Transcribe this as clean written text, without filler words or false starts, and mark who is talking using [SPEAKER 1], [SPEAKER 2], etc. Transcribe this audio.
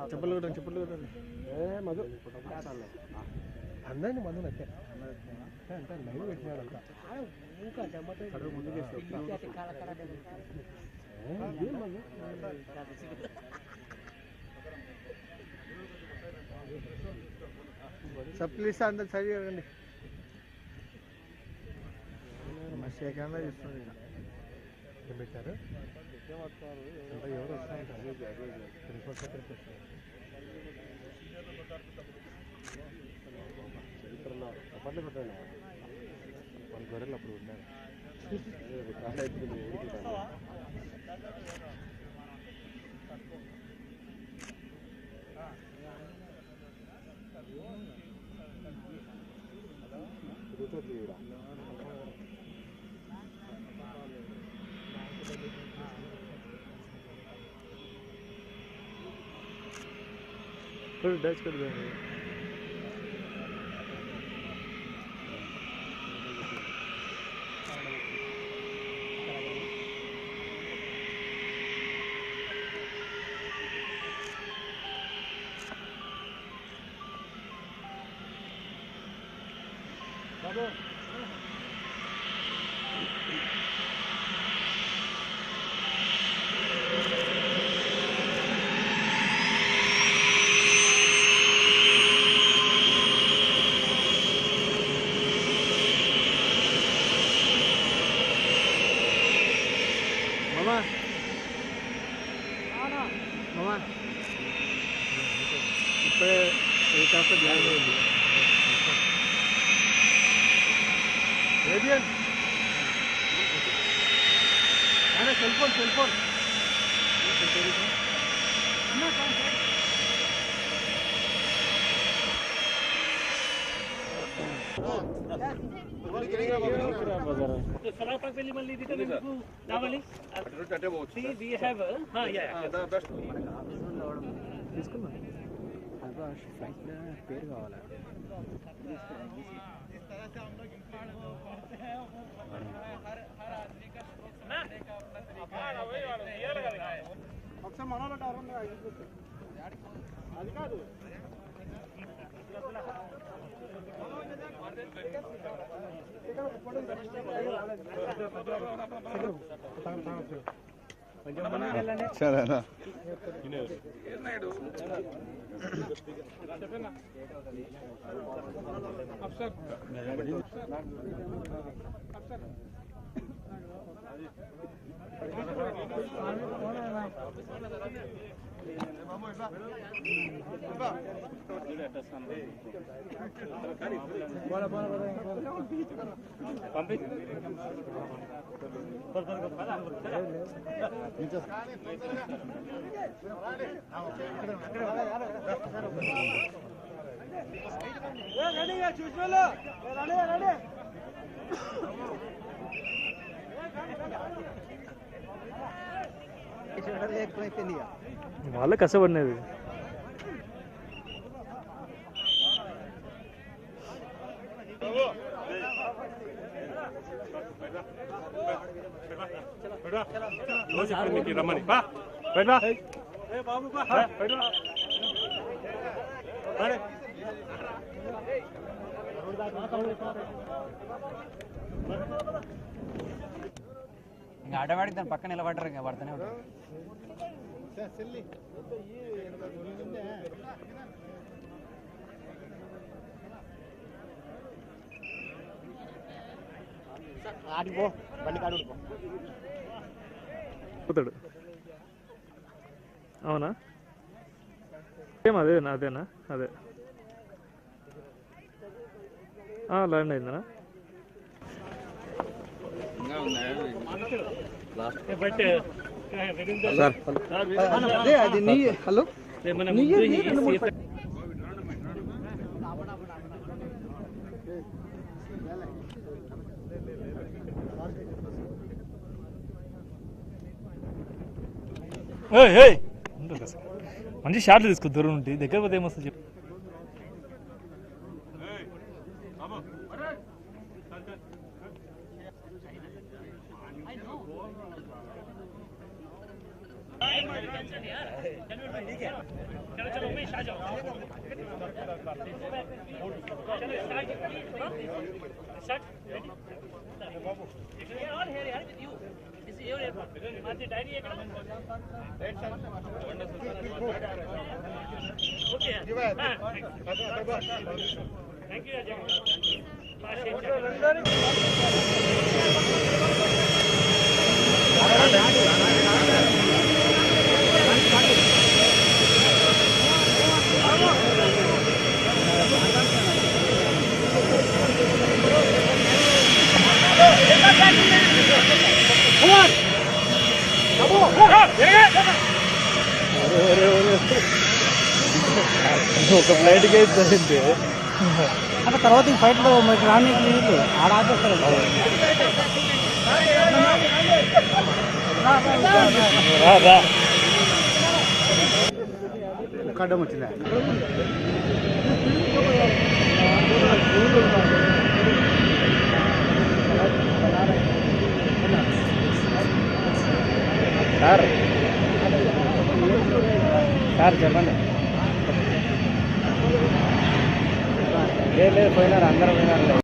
[SPEAKER 1] చెప్పులు కూడా మధు అందరినీ మధు నచ్చే అంటే లైవ్ పెట్టినాడు सब प्लीज अंदर सही होगी కెమెరా చూస్తుంది పెట్టారు ఎవరు అప్పట్లో పెట్టాను వాళ్ళ గొర్రెలు అప్పుడు ఉన్నారు डच कर देंगे सेलफोन ఫ్లైట్ పేరు కావాలా ఒకసారి మనోళ్ళు అది కాదు సరేనా వాళ్ళ కష్టపడినది రమ్మని ఇంకా ఆడవాడికి దాని పక్కన నిలబడ్డారు ఇంకా పడుతూనే ఉంటారు ఆడిపో బండి కాడుపో అవునా అదేనా అదేనా అదే ల్యాండ్ అయిందనా హలో మంచి షార్ట్లు తీసుకో దూరం నుండి దగ్గర పోతే ఏమొస్తుంది చెప్పు चलो चलो उमेश आ जाओ चलो स्टार्ट रेडी ऑल हियर यार with you this is your airport माती डायरी ఎక్కడ ఓకే థాంక్ యూ అజయ్
[SPEAKER 2] ఒక ఫ్లైట్కి అయితే
[SPEAKER 3] అంటే తర్వాత ఈ ఫైట్లో మీకు రానికి లేదు ఆడ ఆపేస్తారు కడ్డం వచ్చిందా సార్ సార్ చెప్పండి లేదు పోయినారు అందరూ పోయినారు